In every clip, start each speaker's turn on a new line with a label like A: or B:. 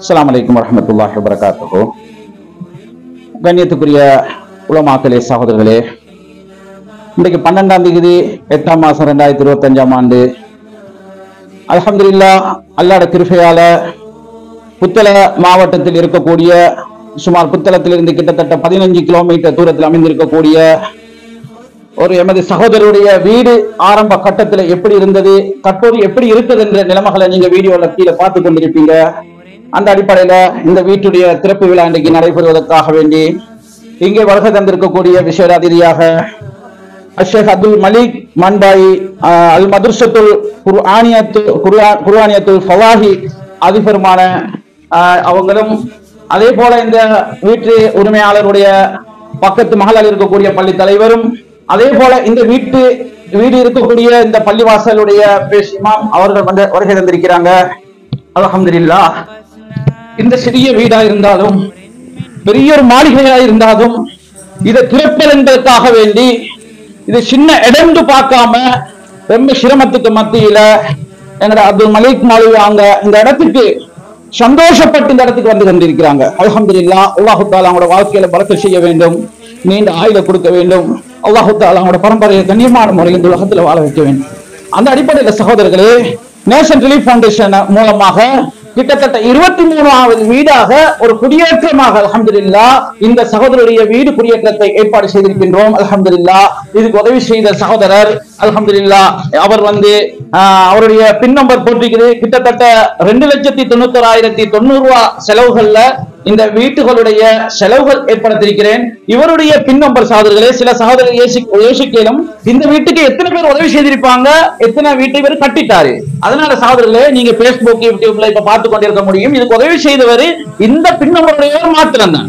A: அஸ்ஸலாமு அலைக்கும் வரஹ்மத்துல்லாஹி வபரகாத்துஹு. கண்ணியத்துக்குரிய உலமாக்களே, சகோதரர்களே, இன்றைக்கு 12ஆம் தேதி 8ஆம் மாதம் 2025ஆம் ஆண்டு. அல்ஹம்துலில்லாஹ், அல்லாஹ்வுடைய கிருபையால புத்தள மாவட்டத்தில் இருக்கக்கூடிய சுமார் புத்தளத்திலிருந்து கிட்டத்தட்ட 15 கிலோமீட்டர் தூரத்தில் அமைந்திருக்கக்கூடிய ஒரு எமது சகோதரருடைய வீடு ஆரம்ப கட்டத்தில் எப்படி இருந்தது, தற்போது எப்படி இருக்குது என்ற நிலைமைகளை நீங்க வீடியோல கீழே பார்த்து கொண்டிருப்பீங்க. அந்த அடிப்படையில இந்த வீட்டுடைய திறப்பு விழா இன்றைக்கு நடைபெறுவதற்காக வேண்டி இங்கே வருகை தந்திருக்கக்கூடிய விசேட அதிதியாக ஷேக் அப்துல் மலீக் மன்பாய் அல் மதுர்சத்துல் குர்ஆனியத்துல் ஃபவாஹி அதிபருமான அவங்களும், அதே போல இந்த வீட்டு உரிமையாளருடைய பக்கத்து மகளில் இருக்கக்கூடிய பள்ளி தலைவரும், அதே போல இந்த வீடு இருக்கக்கூடிய இந்த பள்ளிவாசலுடைய பேஷ் இமாம் அவர்கள் வந்து வருகை தந்திருக்கிறாங்க. அல்ஹம்துலில்லாஹ், இந்த சிறிய வீடா இருந்தாலும் பெரிய ஒரு மாளிகையா இருந்தாலும் இதை திறப்பல் என்பதற்காக வேண்டி இது சின்ன இடம்னு பார்க்காம ரொம்ப சிரமத்துக்கு மத்தியில எங்கட அப்துல் மலீக் மௌலவி அவங்க இந்த இடத்துக்கு சந்தோஷப்பட்டு இந்த இடத்துக்கு வந்து கொண்டிருக்கிறாங்க. அல்ஹம்துலில்லாஹ், அல்லாஹ் தஆலா அவங்களோட வாழ்க்கையில பரக்கத் செய்ய வேண்டும், நீண்ட ஆயுளை கொடுக்க வேண்டும். அல்லாஹ் தஆலா அவங்களோட பரம்பரையை கண்ணியமான முறையில் இந்த உலகத்துல வாழ வைக்க வேண்டும். அந்த அடிப்படையில் சகோதரர்களே, நேஷன் ரிலீஃப் ஃபவுண்டேஷன் மூலமாக கிட்டத்தட்ட 23வது வீடாக ஒரு குடியேற்றமாக அல்ஹம்துலில்லாஹ் இந்த சகோதரருடைய வீடு குடியேற்றத்தை ஏற்பாடு செய்திருக்கின்றோம். அல்ஹம்துலில்லாஹ், இதுக்கு உதவி செய்த சகோதரர் அல்ஹம்துலில்லாஹ் அவர் வந்து அவருடைய பின் நம்பர் போட்டிருக்கிறது. கிட்டத்தட்ட 2,91,900 ரூபாய் செலவுகள்ல இந்த வீட்டுகளுடைய செலவுகள் ஏற்படுத்தியிருக்கிறேன். இவருடைய பின் நம்பர் சகோதரர்களே, சில சகோதரர்கள் யோசிக்கலும் இந்த வீட்டுக்கு எத்தனை பேர் உதவி செய்திருப்பாங்க, எத்தனை வீட்டை இவர் கட்டிட்டாரு. அதனால சகோதரர்களே, நீங்க பேஸ்புக் யூடியூப்ல இப்ப பார்த்து கொண்டிருக்க முடியும். இதுக்கு உதவி செய்தவர் இந்த பின் நம்பருடையவர் மாத்திரம் தான்.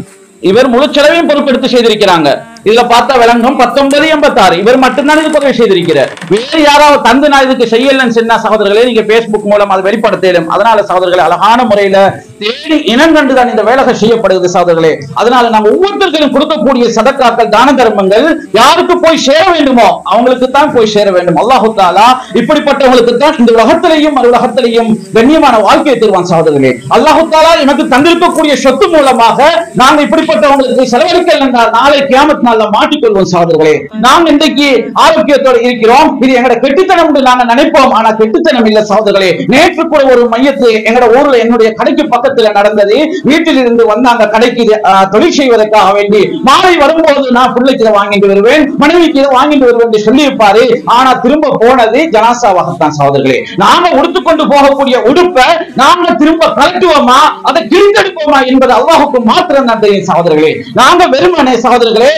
A: இவர் முழு செலவையும் பொறுப்பெடுத்து செய்திருக்கிறாங்க. இதுல பார்த்தா விளங்கும் 1986 இவர் மட்டும்தான் இதுக்கு உதவி செய்திருக்கிறார். வேறு யாராவது தந்து நான் இதுக்கு செய்யலன்னு சொன்ன சகோதரர்களே, நீங்க பேஸ்புக் மூலம் அதை வெளிப்படுத்தலும். அதனால சகோதரர்களே, அழகான முறையில தேடி இனம் கண்டுதான் இந்த வேலை செய்யப்படுகிறது சகோதரர்களே. அதனால நம்ம ஒவ்வொருத்தருக்கும் கொடுக்கக்கூடிய சதக்காக்கள், தான தர்மங்கள் யாருக்கு போய் சேர வேண்டுமோ அவங்களுக்கு தான் போய் சேர வேண்டும். அல்லாஹ் தஆலா இப்படிப்பட்டவங்களுக்கு தான் இந்த உலகத்திலையும் மறு உலகத்திலையும் கண்ணியமான வாழ்க்கையை தருவான் சகோதரர்களே. அல்லாஹ் தஆலா எனக்கு தந்திருக்கக்கூடிய சொத்து மூலமாக நாங்க இப்படிப்பட்டவங்களுக்கு செலவழிக்கல் என்றால் நாளை கியாமத் நாள்ல மாட்டிக்கொள்வோம் சகோதரர்களே. நாங்க இன்றைக்கு ஆரோக்கியத்தோடு இருக்கிறோம், இது எங்கட கெட்டித்தனம் என்று நாங்க நினைப்போம். ஆனா கெட்டித்தனம் இல்ல சகோதரர்களே. நேற்று கூட ஒரு மையத்து எங்கட ஊர்ல என்னுடைய கடைக்கு பக்கத்துல நடந்தது. வீட்டில் இருந்து வந்தாங்க கடைக்கு தொழில் செய்வதற்காக வேண்டி. மாலை வரும்போது நான் பிள்ளைக்கு இதை வாங்கிட்டு வருவேன், மனைவிக்கு இதை வாங்கிட்டு வருவேன் என்று சொல்லி இருப்பாரு. ஆனா திரும்ப போனது ஜனாசாவாகத்தான் சகோதரர்களே. நாங்க உடுத்துக்கொண்டு போகக்கூடிய உடுப்பை நாங்க திரும்ப கலட்டுவோமா, அதை கிழித்தெடுப்போமா என்பது அல்லாஹுக்கு மாத்திரம் தான் தெரியும் சகோதரர்களே. நாங்க வெறுமனே சகோதரர்களே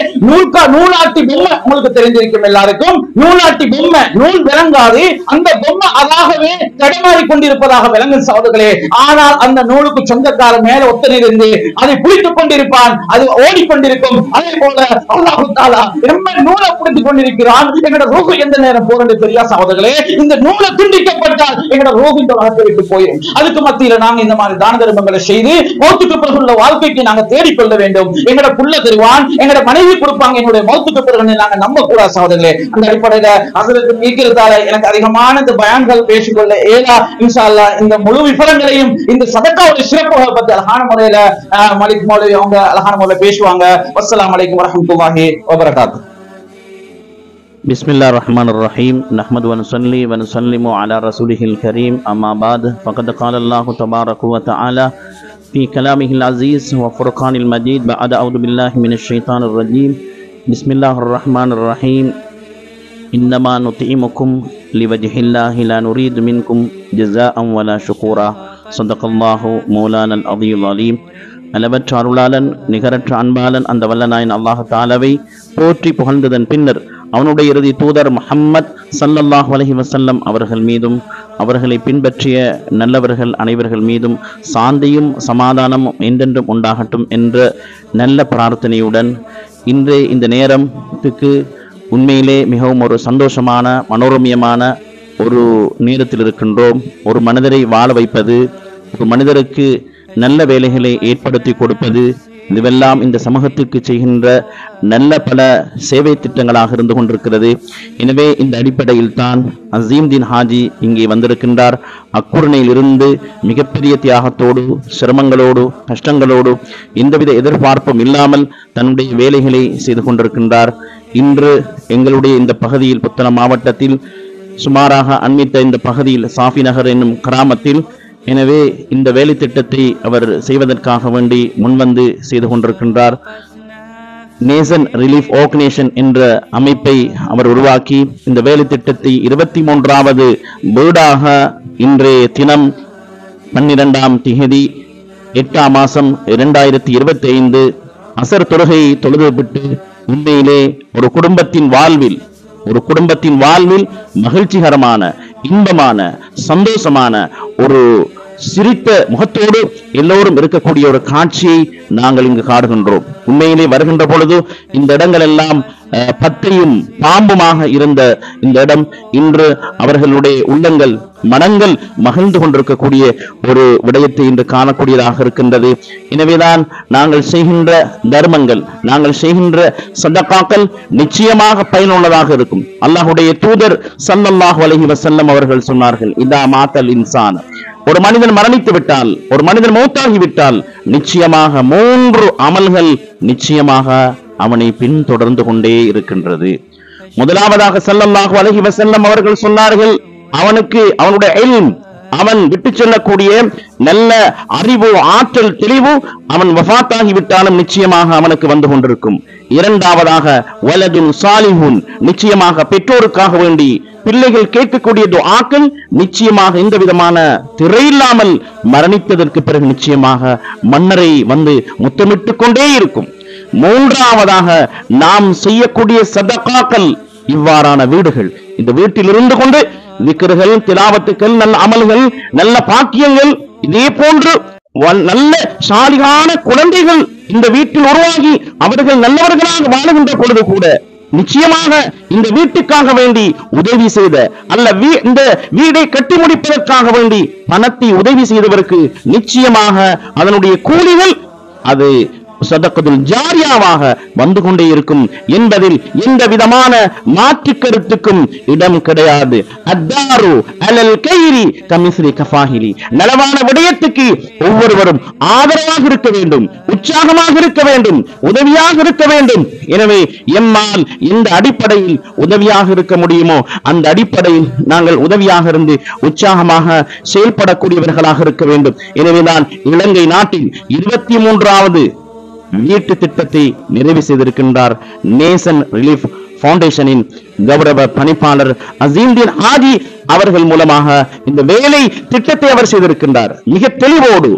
A: நூலாட்டி பொம்மை உங்களுக்கு தெரிஞ்சிருக்கும் எல்லாருக்கும். நூலாட்டி பொம்மை நூல் விளங்காது, அந்த பொம்மை அதாகவே தடுமாறி கொண்டிருப்பதாக விளங்கும் சகோதரர்களே. ஆனால் அந்த நூலுக்கு சொந்தக்கார மேல ஒத்தனை இருந்து அதை பிடித்துக் கொண்டிருப்பான், அது ஓடிக்கொண்டிருக்கும். அதே போல அல்லாஹ் தஆலா நம்ம நூலை பிடித்துக் கொண்டிருக்கிறான். எங்களோட ரூஹ் எந்த நேரம் போறது தெரியா சகோதரர்களே. இந்த நூலை துண்டிக்கப்பட்டால் எங்களோட ரூஹ் இந்த உலகத்தை விட்டு போயிடும். அதுக்கு மத்தியில நாங்க இந்த மாதிரி தான தர்மங்களை செய்து மௌத்துக்கு பிறகுள்ள வாழ்க்கைக்கு நாங்க தேடிக்கொள்ள வேண்டும். எங்களோட புள்ள தருவான், எங்களோட மனைவி கொடுப்பாங்க, என்னுடைய மௌத்துக்கு பிறகு நாங்க நம்ப கூடாது சகோதரர்களே. அந்த அடிப்படையில அதற்கு நீக்கிறதால எனக்கு அதிகமான இந்த பயான்கள் பேசிக்கொள்ள ஏலா. இன்ஷா அல்லாஹ் இந்த முழு விவரங்களையும் இந்த சதக்காவுடைய சிறப்புகளை பத்தி அழகான முறையில மலிக் மௌலவி அவங்க அழகான முறையில பேசுவாங்க. அஸ்ஸலாமு அலைக்கும் வரஹ்மத்துல்லாஹி வபரகாத்துஹு.
B: பிஸ்மில்லாஹிர் ரஹ்மானிர் ரஹீம். நஹ்மது வ நுஸல்லி வ நுஸல்லிமு அலா ரசூலிஹில் கரீம். அம்மா பாத். ஃபகத் ஸால அல்லாஹு தபாரக வ தஆலா في كلامه العزيز وفرقان المجيد بعد أعوذ بالله من الشيطان الرجيم. بسم الله الرحمن الرحيم. إنما نطعمكم لوجه الله لا نريد منكم جزاء ولا شكورا. صدق الله مولانا العظيم العليم. அளவற்ற அருளாளன் நிகரற்ற அன்பாளன் அந்த வல்லநாயன் அல்லாஹ் தஆலாவை போற்றி புகழ்ந்ததன் பின்னர் அவனுடைய இறுதி தூதர் முஹம்மத் ஸல்லல்லாஹு அலைஹி வஸல்லம் அவர்கள் மீதும் அவர்களை பின்பற்றிய நல்லவர்கள் அனைவர்கள் மீதும் சாந்தியும் சமாதானமும் என்றென்றும் உண்டாகட்டும் என்ற நல்ல பிரார்த்தனையுடன் இன்று இந்த நேரத்துக்கு உண்மையிலே மிகவும் ஒரு சந்தோஷமான மனோரமியமான ஒரு நேரத்தில் இருக்கின்றோம். ஒரு மனிதரை வாழ வைப்பது, ஒரு மனிதருக்கு நல்ல வேலைகளை ஏற்படுத்தி கொடுப்பது, இதுவெல்லாம் இந்த சமூகத்திற்கு செய்கின்ற நல்ல பல சேவை திட்டங்களாக இருந்து கொண்டிருக்கிறது. எனவே இந்த அடிப்படையில் தான் அசீம்தீன் ஹாஜி இங்கே வந்திருக்கின்றார். அக்குரணையில் இருந்து மிகப்பெரிய தியாகத்தோடு, சிரமங்களோடு, கஷ்டங்களோடு, எந்தவித எதிர்பார்ப்பும் இல்லாமல் தன்னுடைய வேலைகளை செய்து கொண்டிருக்கின்றார். இன்று எங்களுடைய இந்த பகுதியில், புத்தளம் மாவட்டத்தில் சுமாராக அண்மித்த இந்த பகுதியில் சாஃபி நகர் என்னும் கிராமத்தில், எனவே இந்த வேலை திட்டத்தை அவர் செய்வதற்காக வேண்டி முன்வந்து செய்து கொண்டிருக்கின்றார். நேசன் ரிலீஃப் ஆர்கனைசேஷன் என்ற அமைப்பை அவர் உருவாக்கி இந்த வேலை திட்டத்தை 23வது வீடாக இன்றைய தினம் 12ஆம் தேதி 8ஆம் மாதம் 2025 அசர் தொழுகையை தொழுதுவிட்டு உண்மையிலே ஒரு குடும்பத்தின் வாழ்வில் மகிழ்ச்சிகரமான, இன்பமான, சந்தோஷமான ஒரு சிரித்த முகத்தோடு எல்லோரும் இருக்கக்கூடிய ஒரு காட்சியை நாங்கள் இங்கு காடுகின்றோம். உண்மையிலே வருகின்ற பொழுது இந்த இடங்கள் எல்லாம் பத்தையும் பாம்புமாக இருந்த இந்த இடம் இன்று அவர்களுடைய உள்ளங்கள், மனங்கள் மகிழ்ந்து கொண்டிருக்கக்கூடிய ஒரு விடயத்தை இன்று காணக்கூடியதாக இருக்கின்றது. எனவேதான் நாங்கள் செய்கின்ற தர்மங்கள், நாங்கள் செய்கின்ற சதகாக்கள் நிச்சயமாக பயனுள்ளதாக இருக்கும். அல்லாஹ்வுடைய தூதர் ஸல்லல்லாஹு அலைஹி வஸல்லம் அவர்கள் சொன்னார்கள், இதா மாத்தல் இன்சான், ஒரு மனிதன் மரணித்து விட்டால், ஒரு மனிதன் மௌத்தாகிவிட்டால் நிச்சயமாக 3 அமல்கள் நிச்சயமாக அவனை பின்தொடர்ந்து கொண்டே இருக்கின்றது. முதலாவதாக ஸல்லல்லாஹு அலைஹி வஸல்லம் அவர்கள் சொன்னார்கள், அவனுடைய இல்ம், அவன் விட்டு செல்லக்கூடிய நல்ல அறிவு, ஆற்றல், தெளிவு அவன் வஃபாத்தாகி விட்டாலும் நிச்சயமாக அவனுக்கு வந்து கொண்டிருக்கும். இரண்டாவதாக வலதுன் சாலிஹுன், நிச்சயமாக பெற்றோருக்காக வேண்டி பிள்ளைகள் கேட்கக்கூடிய துஆக்கள் நிச்சயமாக எந்த விதமான திரையில்லாமல் மரணித்ததற்கு பிறகு நிச்சயமாக மன்னரை வந்து முத்தமிட்டுக் கொண்டே இருக்கும். மூன்றாவதாக நாம் செய்யக்கூடிய சதகாக்கள், இவ்வாறான வீடுகள், இந்த வீட்டில் இருந்து கொண்டு விக்ர்கள், திலாவத்துக்கள், நல்ல அமல்கள், நல்ல பாக்கியங்கள், இதே போன்று நல்ல சாலிகான குழந்தைகள் இந்த வீட்டில் உருவாகி அவர்கள் நல்லவர்களாக வாழுகின்ற பொழுது கூட நிச்சயமாக இந்த வீட்டுக்காக வேண்டி உதவி செய்த இந்த வீடை கட்டி முடிப்பதற்காக வேண்டி பணத்தை உதவி செய்தவருக்கு நிச்சயமாக அதனுடைய கூலிகள் அது சதகத்துல் ஜாரியாவாக வந்து கொண்டே இருக்கும் என்பதில் எந்த விதமான மாற்று கருத்துக்கும் இடம் கிடையாது. அத்தாரு அலல் கைரி கமிஸ்ரி கஃபாஹிலி, நலவான விடயத்துக்கு ஒவ்வொருவரும் ஆதரவாக இருக்க வேண்டும், உற்சாகமாக இருக்க வேண்டும், உதவியாக இருக்க வேண்டும். எனவே எம்மால் எந்த அடிப்படையில் உதவியாக இருக்க முடியுமோ அந்த அடிப்படையில் நாங்கள் உதவியாக இருந்து உற்சாகமாக செயல்படக்கூடியவர்களாக இருக்க வேண்டும். எனவேதான் இலங்கை நாட்டில் 23வது வீட்டு திட்டத்தை நிறைவு செய்திருக்கின்றார் நேசன் ரிலீஃப் ஃபவுண்டேஷனின் கௌரவ பணிப்பாளர் அசீம்தீன் ஹாஜி அவர்கள் மூலமாக இந்த வேலை திட்டத்தை அவர் செய்திருக்கின்றார். மிக தெளிவோடு,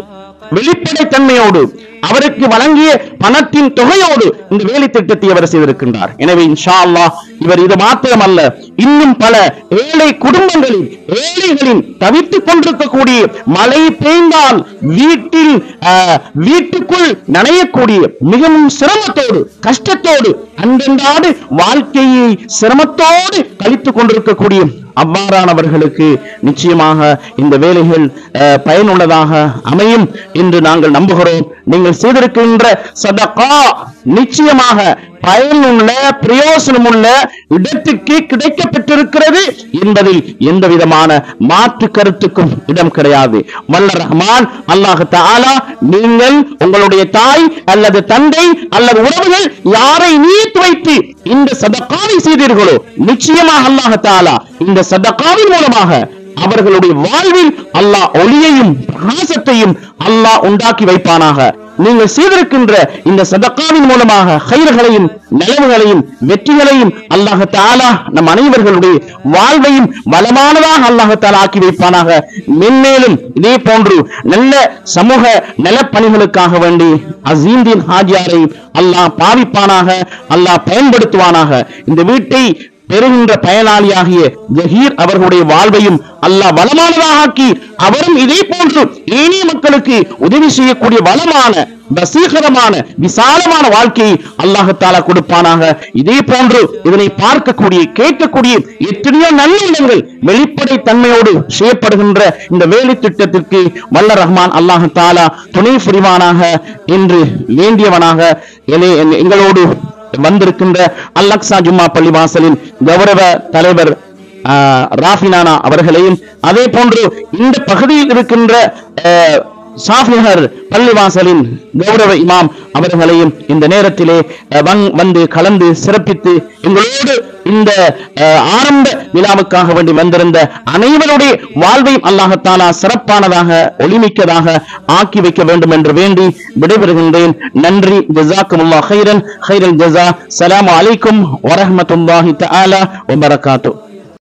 B: வெளிப்படைத்தன்மையோடு, அவருக்கு வழங்கிய பணத்தின் தொகையோடு இந்த வேலை திட்டத்தை அவர் செய்திருக்கின்றார். எனவே இன்ஷா அல்லாஹ் இவர் இது மாத்திரமல்ல, இன்னும் பல ஏழை குடும்பங்களில், ஏழைகளின் தவித்துக் கொண்டிருக்கக்கூடிய, மழை பெய்ந்தால் வீட்டுக்குள் நனையக்கூடிய, மிகவும் சிரமத்தோடு, கஷ்டத்தோடு, அன்றென்றாடு வாழ்க்கையை சிரமத்தோடு கழித்துக் கொண்டிருக்கக்கூடிய அவ்வாறானவர்களுக்கு நிச்சயமாக இந்த வேலைகள் பயனுள்ளதாக அமையும் என்று நாங்கள் நம்புகிறோம். நீங்கள் செய்திருக்கின்ற சதகா நிச்சயமாக பயனுள்ள, பிரயோசனமுள்ள இடத்துக்கு கிடைக்கப்பட்டிருக்கிறது என்பதில் எந்த விதமான மாற்று கருத்துக்கும் இடம் கிடையாது. வல்ல ரஹ்மான் அல்லாஹ் தஆலா, நீங்கள் உங்களுடைய தாய் அல்லது தந்தை அல்லது உறவுகள் யாரை நியத்து வைத்து இந்த சதகாவை செய்தீர்களோ நிச்சயமாக அல்லாஹ் தஆலா இந்த சதகாவின் மூலமாக அவர்களுடைய வாழ்வில் அல்லாஹ் ஒளியையும் பிரகாசத்தையும் அல்லாஹ் உண்டாக்கி வைப்பானாக. நீங்கள் செய்திருக்கின்ற இந்த சதகாவின் மூலமாக கைர்களையும், நலவுகளையும், வெற்றிகளையும் அல்லாஹ் தஆலா நம் அனைவர்களுடைய வாழ்வையும் வளமானதாக அல்லாஹ் தஆலா ஆக்கி வைப்பானாக. மென்மேலும் இதே போன்று நல்ல சமூக நலப்பணிகளுக்காக வேண்டி அசீம்தீன் ஹாஜியாரை அல்லாஹ் பாவிப்பானாக, அல்லாஹ் பயன்படுத்துவானாக. இந்த வீட்டை பெறுகின்ற பயனாளியாகிய ஜஹீர் அவர்களுடைய வாழ்வையும் அல்லாஹ் வளமானதாக ஆக்கி அவரும் இதே போன்று ஏனைய மக்களுக்கு உதவி செய்யக்கூடிய வளமான வசீகரமான விசாலமான வாழ்க்கையை அல்லாஹ் தஆலா கொடுப்பானாக. இதே போன்று இதனை பார்க்கக்கூடிய கேட்கக்கூடிய எத்தனையோ நல்லெண்ணங்கள் வெளிப்படை தன்மையோடு செய்யப்படுகின்ற இந்த வேலை திட்டத்திற்கு வல்ல ரஹ்மான் அல்லாஹ் தஆலா துணை புரிவானாக என்று வேண்டியவனாக எங்களோடு வந்திருக்கின்ற அல்-அக்ஸா ஜும்மா பள்ளிவாசலின் கௌரவ தலைவர் ராஃபினானா அவர்களையும், அதே போன்று இந்த பகுதியில் இருக்கின்ற ஷாஃபிஹர் பள்ளிவாசலின் கௌரவ இமாம் அவர்களையும் இந்த நேரத்திலே வந்து கலந்து சிறப்பித்து எங்களோடு இந்த ஆரம்ப விழாவுக்காக வேண்டி வந்திருந்த அனைவருடைய வாழ்வையும் அல்லாஹ் தஆலா சிறப்பானதாக ஒளிமிக்கதாக ஆக்கி வைக்க வேண்டும் என்று வேண்டி விடைபெறுகின்றேன். நன்றி. ஜஸாக்குமுல்லாஹ் கைரன், கைரல் ஜஸா. ஸலாமு அலைக்கும் வரஹ்மத்துல்லாஹி தஆலா வ பரகாத்துஹு.